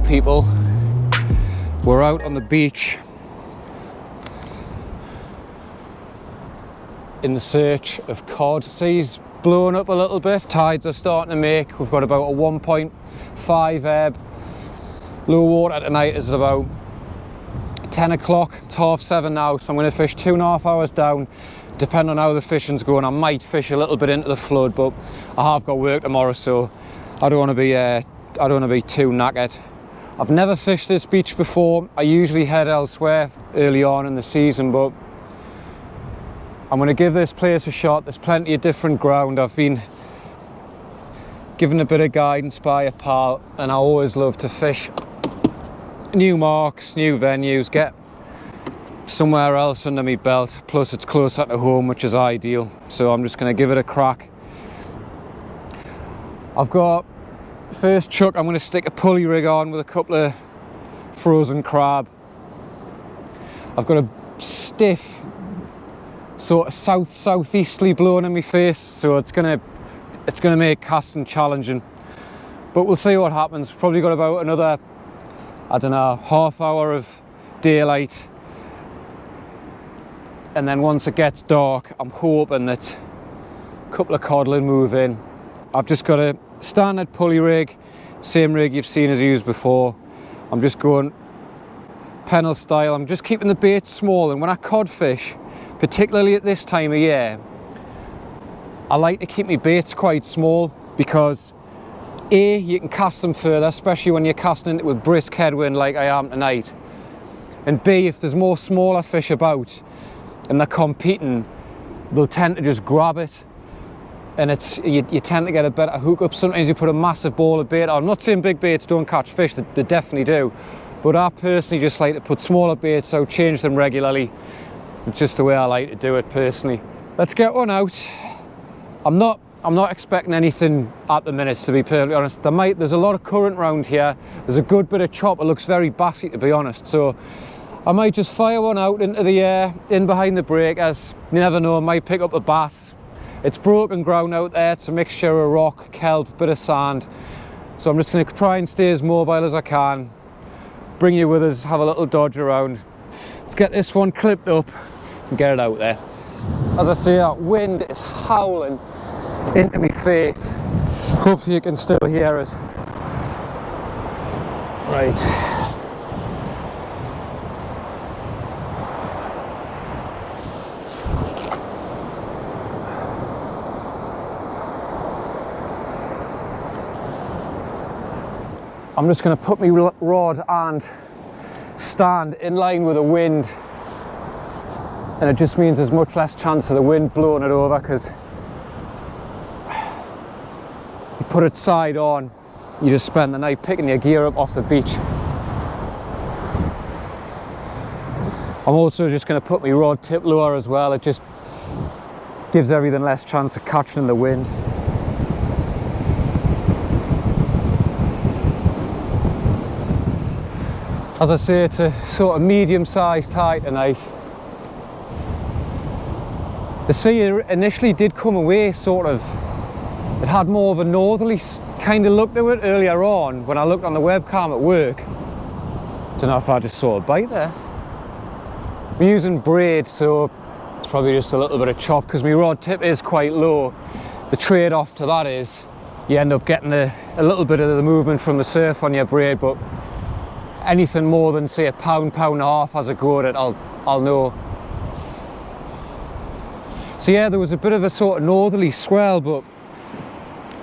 People, we're out on the beach in the search of cod. Sea's blowing up a little bit, tides are starting to make. We've got about a 1.5 ebb. Low water tonight is at about 10 o'clock. It's 7:30 now, so I'm going to fish 2.5 hours down. Depending on how the fishing's going, I might fish a little bit into the flood, but I have got work tomorrow, so I don't want to be too knackered. I've never fished this beach before. I usually head elsewhere early on in the season, but I'm going to give this place a shot. There's plenty of different ground. I've been given a bit of guidance by a pal, and I always love to fish new marks, new venues, get somewhere else under my belt. Plus it's closer to home, which is ideal. So I'm just going to give it a crack. I've got first chuck, I'm going to stick a pulley rig on with a couple of frozen crab. I've got a stiff sort of southeasterly blowing in my face, so it's going to make casting challenging, but we'll see what happens. Probably got about another, I don't know, half hour of daylight, and then once it gets dark, I'm hoping that a couple of cod will move in. I've just got a standard pulley rig, same rig you've seen as used before. I'm just going pennel style. I'm just keeping the bait small, and when I cod fish, particularly at this time of year, I like to keep my baits quite small, because A, you can cast them further, especially when you're casting it with brisk headwind like I am tonight, and B, if there's more smaller fish about and they're competing, they'll tend to just grab it, and you tend to get a better hookup. Sometimes you put a massive ball of bait on. I'm not saying big baits don't catch fish, they definitely do, but I personally just like to put smaller baits out, change them regularly. It's just the way I like to do it personally. Let's get one out. I'm not expecting anything at the minute, to be perfectly honest. There's a lot of current around here. There's a good bit of chop. It looks very bassy, to be honest, so I might just fire one out into the air, in behind the breakers. You never know, I might pick up a bass. It's broken ground out there. It's a mixture of rock, kelp, bit of sand. So I'm just going to try and stay as mobile as I can. Bring you with us, have a little dodge around. Let's get this one clipped up and get it out there. As I say, that wind is howling into my face. Hopefully you can still hear it. Right. I'm just going to put my rod and stand in line with the wind, and it just means there's much less chance of the wind blowing it over, because you put it side on, you just spend the night picking your gear up off the beach. I'm also just going to put my rod tip lower as well. It just gives everything less chance of catching in the wind. As I say, it's a sort of medium-sized tide tonight. The sea initially did come away sort of, it had more of a northerly kind of look to it earlier on when I looked on the webcam at work. Don't know if I just saw a bite there. I'm using braid, so it's probably just a little bit of chop, because my rod tip is quite low. The trade-off to that is you end up getting a little bit of the movement from the surf on your braid, but anything more than say a pound and a half has a go at it, I'll know. So yeah, there was a bit of a sort of northerly swell, but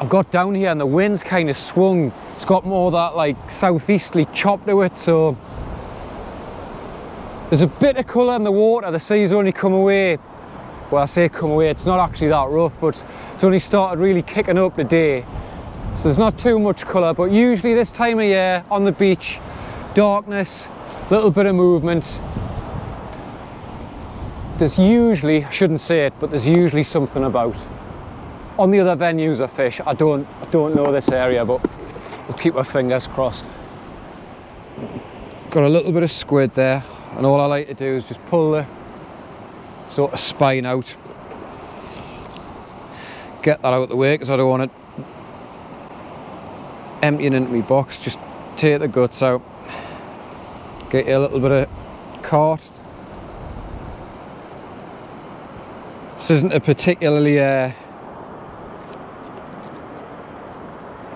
I've got down here and the wind's kind of swung. It's got more of that like southeasterly chop to it, so There's a bit of colour in the water. The sea's only come away. Well, I say come away, it's not actually that rough, but it's only started really kicking up today. So there's not too much colour, but usually this time of year on the beach, darkness, little bit of movement. There's usually, I shouldn't say it, but there's usually something about. On the other venues I fish, I don't know this area, but we'll keep our fingers crossed. Got a little bit of squid there, and all I like to do is just pull the sort of spine out. Get that out of the way, because I don't want it emptying into my box. Just take the guts out. Get you a little bit of cart. This isn't a particularly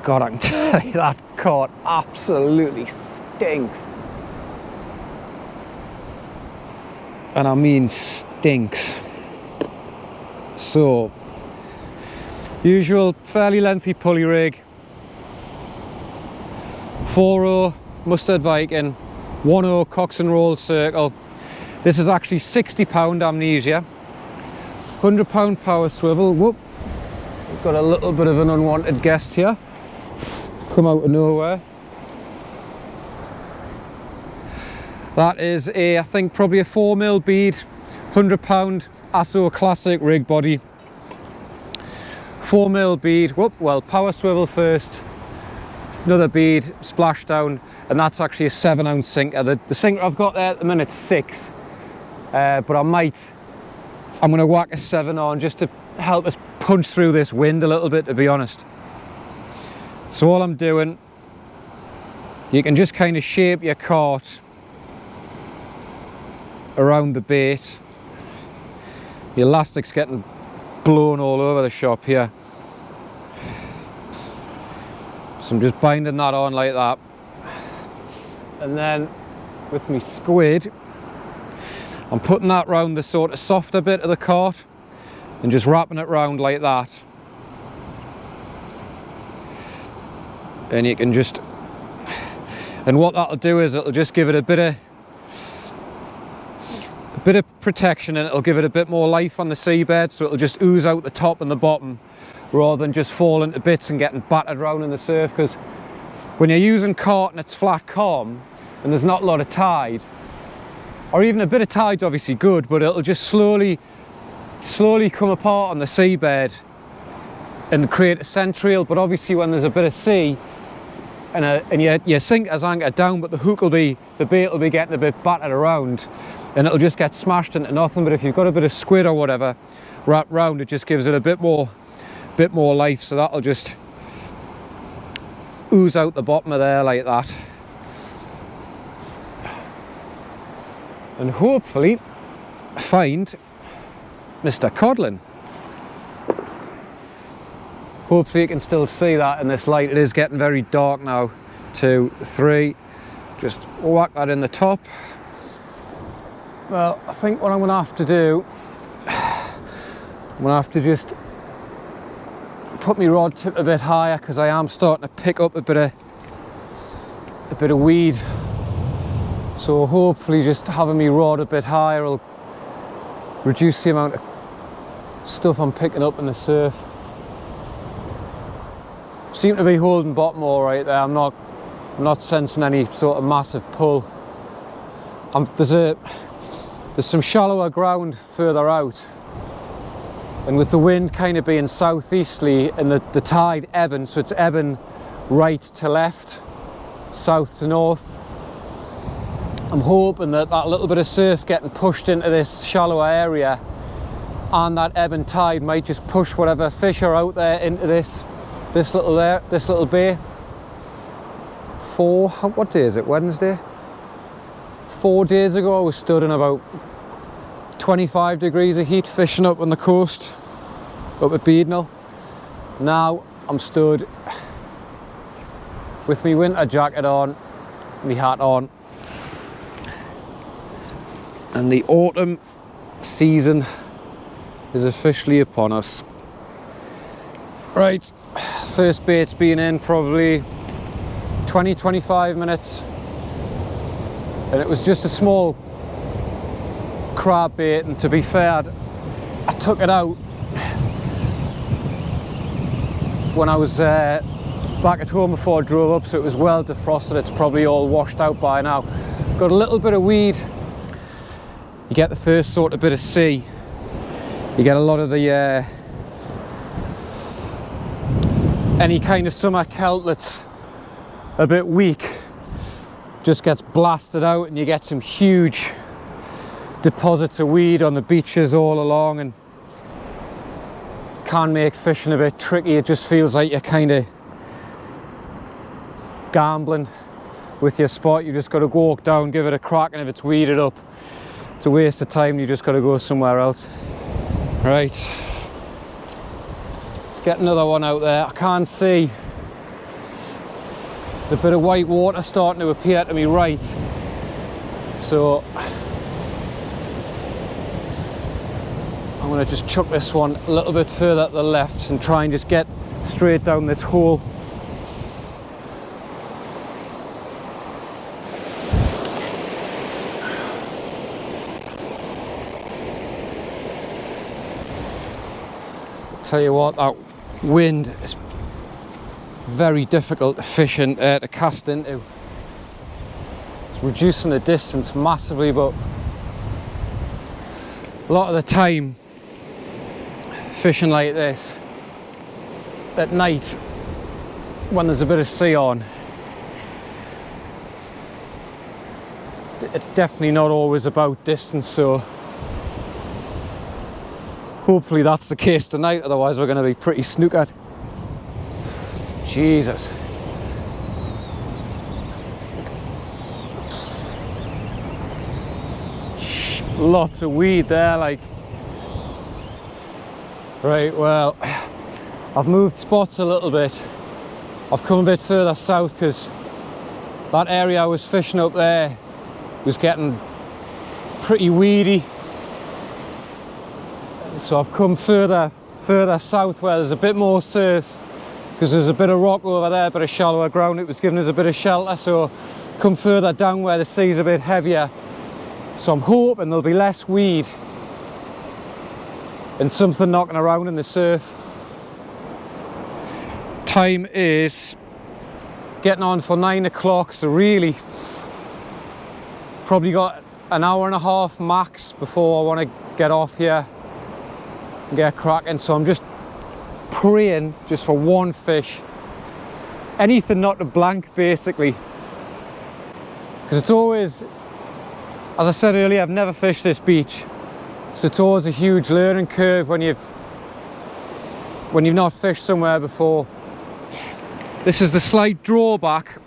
God, I can tell you that cart absolutely stinks. And I mean stinks. So, usual fairly lengthy pulley rig, 4-0 mustard Viking, 1-0 Cox and Roll circle. This is actually 60-pound amnesia, 100-pound power swivel. Whoop, we've got a little bit of an unwanted guest here, come out of nowhere. That is I think probably a 4mm bead, 100-pound ASO classic rig body. 4mm bead, whoop, well, power swivel first, another bead, splashdown, and that's actually a 7-ounce sinker. The sinker I've got there at the minute is 6, but I'm going to whack a 7 on just to help us punch through this wind a little bit, to be honest. So all I'm doing, you can just kind of shape your cart around the bait. The elastic's getting blown all over the shop here. So I'm just binding that on like that. And then with my squid, I'm putting that round the sort of softer bit of the cart and just wrapping it round like that. And you can just, and what that'll do is it'll just give it a bit of protection, and it'll give it a bit more life on the seabed, so it'll just ooze out the top and the bottom rather than just falling to bits and getting battered around in the surf. Because when you're using cart and it's flat calm and there's not a lot of tide, or even a bit of tide's obviously good, but it'll just slowly come apart on the seabed and create a centriole. But obviously when there's a bit of sea and your sinker's anchored down, but the bait will be getting a bit battered around, and it'll just get smashed into nothing. But if you've got a bit of squid or whatever wrapped round, it just gives it a bit more life. So that'll just ooze out the bottom of there like that, and hopefully find Mr. Codlin. Hopefully you can still see that in this light. It is getting very dark now. 2, 3, just whack that in the top. Well, I think what I'm going to have to do, I'm going to have to just put my rod tip a bit higher, because I am starting to pick up a bit of weed. So hopefully just having my rod a bit higher will reduce the amount of stuff I'm picking up in the surf. Seem to be holding bottom all right there. I'm not sensing any sort of massive pull. There's some shallower ground further out, and with the wind kind of being southeasterly and the tide ebbing, so it's ebbing right to left, south to north, I'm hoping that little bit of surf getting pushed into this shallower area and that ebb and tide might just push whatever fish are out there into this little bay. What day is it? Wednesday? 4 days ago I was stood in about 25 degrees of heat fishing up on the coast, up at Beadnell. Now I'm stood with my winter jacket on, my hat on, and the autumn season is officially upon us. Right, first bait's been in probably 20-25 minutes, and it was just a small crab bait, and to be fair, I took it out when I was back at home before I drove up, so it was well defrosted. It's probably all washed out by now. Got a little bit of weed. You get the first sort of bit of sea. You get a lot of the any kind of summer kelp that's a bit weak just gets blasted out, and you get some huge deposits of weed on the beaches all along, and can make fishing a bit tricky. It just feels like you're kind of gambling with your spot. You just got to walk down, give it a crack, and if it's weeded up, it's a waste of time. You just got to go somewhere else. Right, let's get another one out there. I can't see the bit of white water starting to appear to me right, so I'm going to just chuck this one a little bit further to the left and try and just get straight down this hole. Tell you what, that wind is very difficult to fish and to cast into. It's reducing the distance massively, but a lot of the time fishing like this at night when there's a bit of sea on, it's definitely not always about distance, so hopefully that's the case tonight, otherwise we're going to be pretty snookered. Jesus. Lots of weed there, like. Right, well, I've moved spots a little bit. I've come a bit further south because that area I was fishing up there was getting pretty weedy. So I've come further south where there's a bit more surf, because there's a bit of rock over there, a bit of shallower ground. It was giving us a bit of shelter, so come further down where the sea's a bit heavier. So I'm hoping there'll be less weed and something knocking around in the surf. Time is getting on for 9 o'clock, so really probably got an hour and a half max before I want to get off here and get cracking. So I'm just praying just for one fish, anything not to blank basically, because it's always, as I said earlier, I've never fished this beach, so it's always a huge learning curve when you've not fished somewhere before. This is the slight drawback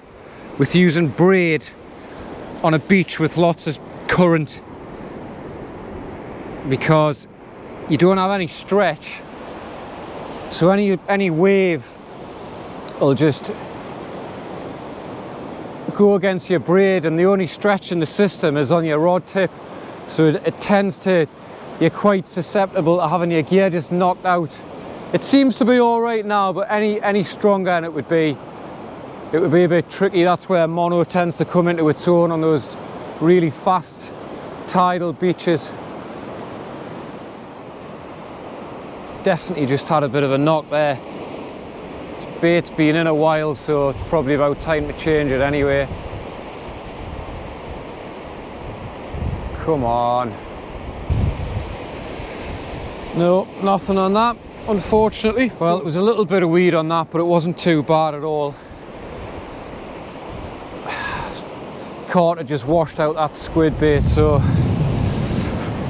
with using braid on a beach with lots of current, because you don't have any stretch, so any wave will just go against your braid, and the only stretch in the system is on your rod tip, so it tends to, you're quite susceptible to having your gear just knocked out. It seems to be all right now, but any stronger and it would be a bit tricky. That's where mono tends to come into its own on those really fast tidal beaches. Definitely just had a bit of a knock there. This bait's been in a while, so it's probably about time to change it anyway. Come on. No, nothing on that, unfortunately. Well, it was a little bit of weed on that, but it wasn't too bad at all. Carter just washed out that squid bait, so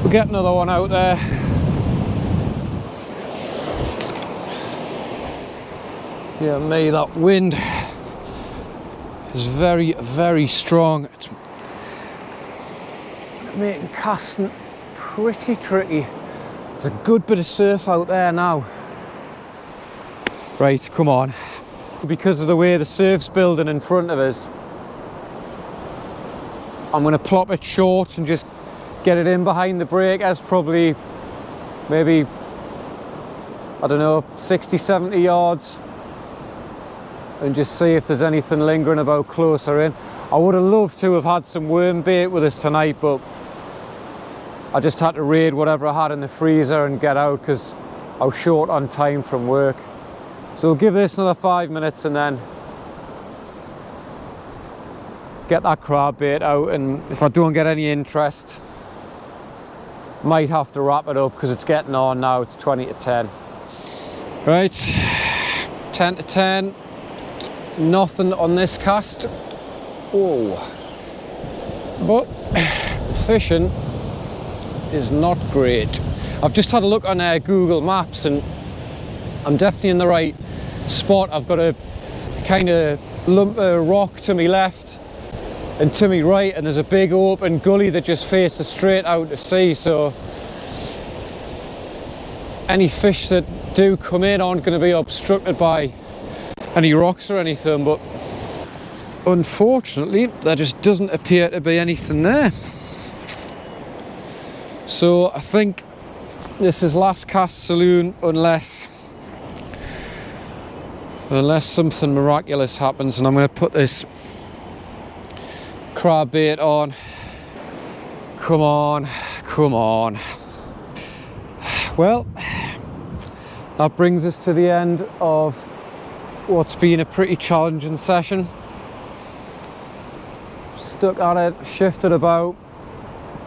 we'll get another one out there. Yeah, me, that wind is very, very strong. It's making casting pretty tricky. There's a good bit of surf out there now. Right, come on. Because of the way the surf's building in front of us, I'm going to plop it short and just get it in behind the breakers, probably maybe, I don't know, 60, 70 yards, and just see if there's anything lingering about closer in. I would have loved to have had some worm bait with us tonight, but I just had to raid whatever I had in the freezer and get out because I was short on time from work. So we'll give this another 5 minutes and then get that crab bait out, and if I don't get any interest, might have to wrap it up because it's getting on now. It's 20 to 10. Right, 10 to 10. Nothing on this cast. Oh, but the fishing is not great. I've just had a look on Google Maps and I'm definitely in the right spot. I've got a kind of lump of rock to my left and to my right, and there's a big open gully that just faces straight out to sea, so any fish that do come in aren't going to be obstructed by any rocks or anything, but unfortunately there just doesn't appear to be anything there. So I think this is last cast saloon unless something miraculous happens, and I'm going to put this crab bait on. Come on, come on. Well, that brings us to the end of what's been a pretty challenging session. Stuck at it, shifted about.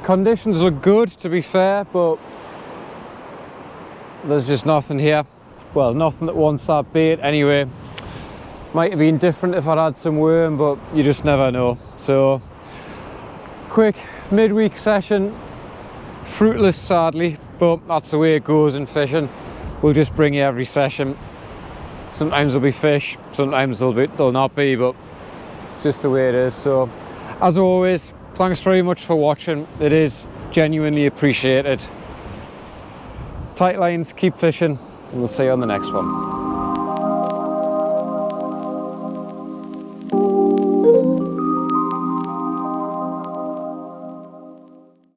Conditions look good, to be fair, but there's just nothing here. Well, nothing that wants that bait anyway. Might have been different if I'd had some worm, but you just never know. So, quick midweek session, fruitless sadly, but that's the way it goes in fishing. We'll just bring you every session. Sometimes there'll be fish, sometimes there'll not be, but it's just the way it is. So, as always, thanks very much for watching. It is genuinely appreciated. Tight lines, keep fishing, and we'll see you on the next one.